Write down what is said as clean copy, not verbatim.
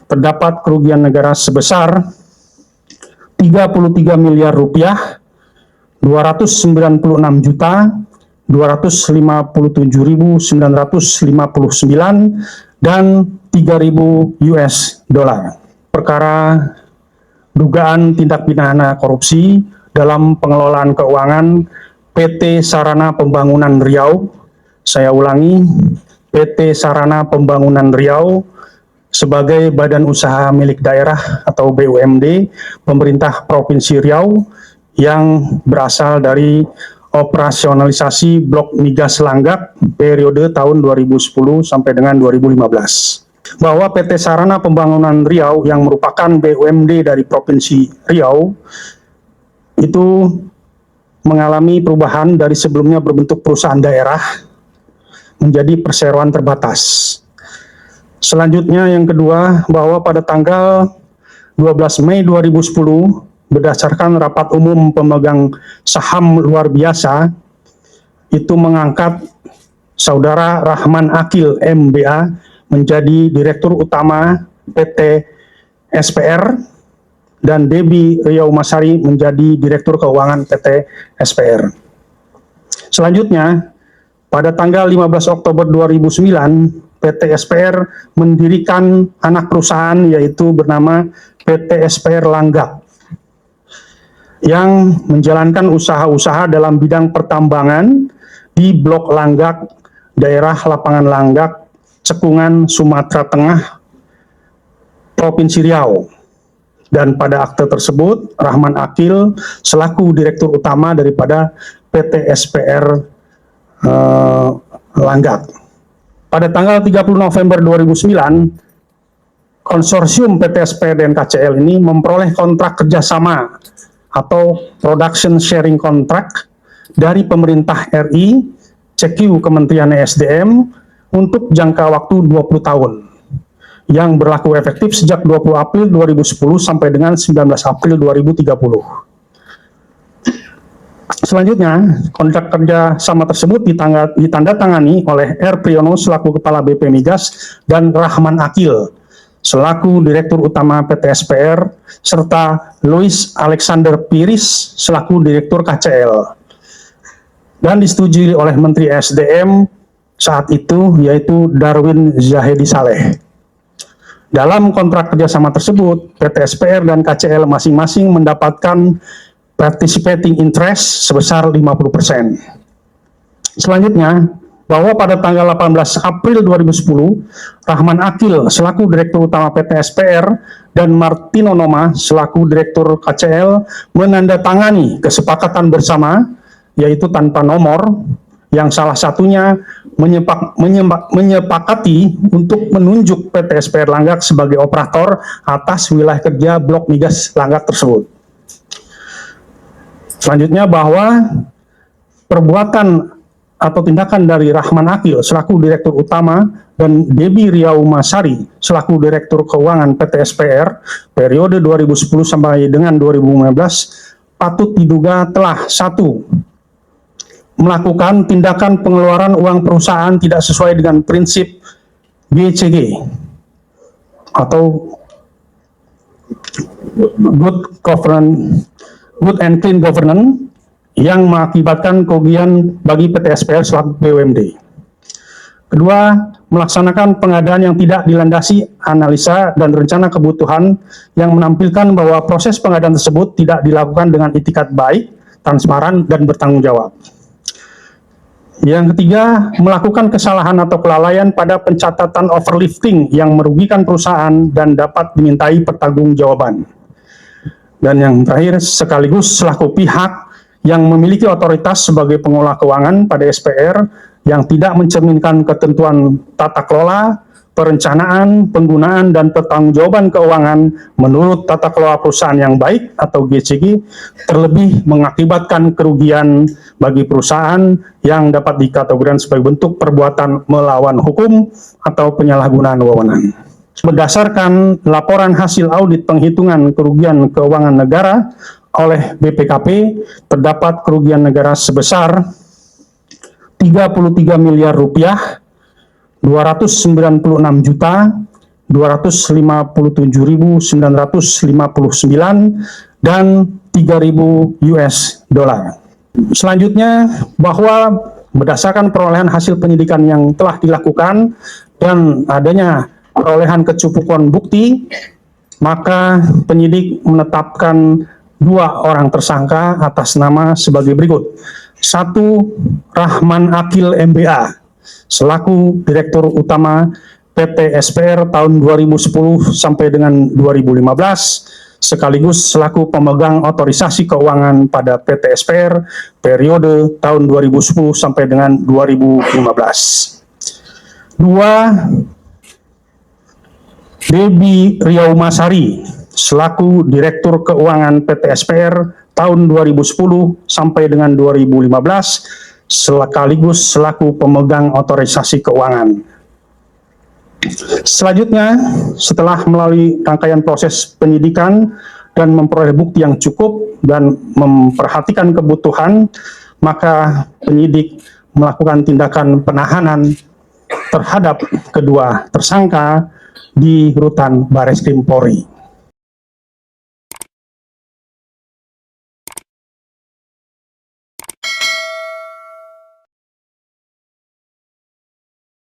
terdapat kerugian negara sebesar 33 miliar rupiah, 296 juta 257.959 dan 3.000 US dollar. Perkara dugaan tindak pidana korupsi dalam pengelolaan keuangan PT Sarana Pembangunan Riau. Saya ulangi, PT Sarana Pembangunan Riau sebagai badan usaha milik daerah atau BUMD pemerintah Provinsi Riau yang berasal dari operasionalisasi blok migas Langgak periode tahun 2010 sampai dengan 2015. Bahwa PT Sarana Pembangunan Riau yang merupakan BUMD dari Provinsi Riau itu mengalami perubahan dari sebelumnya berbentuk perusahaan daerah menjadi perseroan terbatas. Selanjutnya yang kedua, bahwa pada tanggal 12 Mei 2010 berdasarkan rapat umum pemegang saham luar biasa itu mengangkat Saudara Rahman Akil MBA menjadi Direktur Utama PT SPR dan Debbie Riau Masari menjadi Direktur Keuangan PT SPR. Selanjutnya, pada tanggal 15 Oktober 2009, PT SPR mendirikan anak perusahaan yaitu bernama PT SPR Langgak yang menjalankan usaha-usaha dalam bidang pertambangan di Blok Langgak, daerah Lapangan Langgak, Cekungan, Sumatera Tengah, Provinsi Riau. Dan pada akte tersebut, Rahman Akil selaku Direktur Utama daripada PT SPR Langgak. Pada tanggal 30 November 2009, konsorsium PT SPR dan KCL ini memperoleh kontrak kerjasama atau Production Sharing Contract dari pemerintah RI, CQ Kementerian SDM untuk jangka waktu 20 tahun yang berlaku efektif sejak 20 April 2010 sampai dengan 19 April 2030. Selanjutnya, kontrak kerja sama tersebut ditandatangani oleh R. Priyono selaku Kepala BP Migas dan Rahman Akil selaku Direktur Utama PT SPR serta Louis Alexander Piris selaku Direktur KCL dan disetujui oleh Menteri SDM saat itu yaitu Darwin Zahedi Saleh. Dalam kontrak kerjasama tersebut, PT SPR dan KCL masing-masing mendapatkan participating interest sebesar 50%. Selanjutnya, bahwa pada tanggal 18 April 2010, Rahman Akil selaku Direktur Utama PT SPR dan Martino Noma selaku Direktur KCL menandatangani kesepakatan bersama, yaitu tanpa nomor, yang salah satunya menyepakati untuk menunjuk PT SPR Langgak sebagai operator atas wilayah kerja blok migas Langgak tersebut. Selanjutnya bahwa perbuatan atau tindakan dari Rahman Akil selaku Direktur Utama dan Debbie Riau Masari selaku Direktur Keuangan PT SPR periode 2010 sampai dengan 2015 patut diduga telah: 1. Melakukan tindakan pengeluaran uang perusahaan tidak sesuai dengan prinsip GCG atau Good and Clean Governance yang mengakibatkan kerugian bagi PT SPR selaku BUMD. Kedua, melaksanakan pengadaan yang tidak dilandasi analisa dan rencana kebutuhan yang menampilkan bahwa proses pengadaan tersebut tidak dilakukan dengan itikat baik, transparan, dan bertanggung jawab. Yang ketiga, melakukan kesalahan atau kelalaian pada pencatatan overlifting yang merugikan perusahaan dan dapat dimintai pertanggungjawaban. Dan yang terakhir, sekaligus selaku pihak yang memiliki otoritas sebagai pengelola keuangan pada SPR yang tidak mencerminkan ketentuan tata kelola, perencanaan, penggunaan, dan pertanggungjawaban keuangan menurut tata kelola perusahaan yang baik atau GCG, terlebih mengakibatkan kerugian bagi perusahaan yang dapat dikategorikan sebagai bentuk perbuatan melawan hukum atau penyalahgunaan wewenang. Berdasarkan laporan hasil audit penghitungan kerugian keuangan negara oleh BPKP, terdapat kerugian negara sebesar 33 miliar rupiah, 296 juta 257.959 dan 3.000 US dollar. Selanjutnya, bahwa berdasarkan perolehan hasil penyidikan yang telah dilakukan dan adanya perolehan kecukupan bukti, maka penyidik menetapkan 2 orang tersangka atas nama sebagai berikut. 1. Rahman Akil MBA selaku Direktur Utama PT SPR tahun 2010 sampai dengan 2015, sekaligus selaku pemegang otorisasi keuangan pada PT SPR periode tahun 2010 sampai dengan 2015. 2. Debbie Riaumasari selaku Direktur Keuangan PT SPR tahun 2010 sampai dengan 2015, sekaligus selaku pemegang otorisasi keuangan. Selanjutnya, setelah melalui rangkaian proses penyidikan dan memperoleh bukti yang cukup dan memperhatikan kebutuhan, maka penyidik melakukan tindakan penahanan terhadap kedua tersangka di Rutan Bareskrim Polri.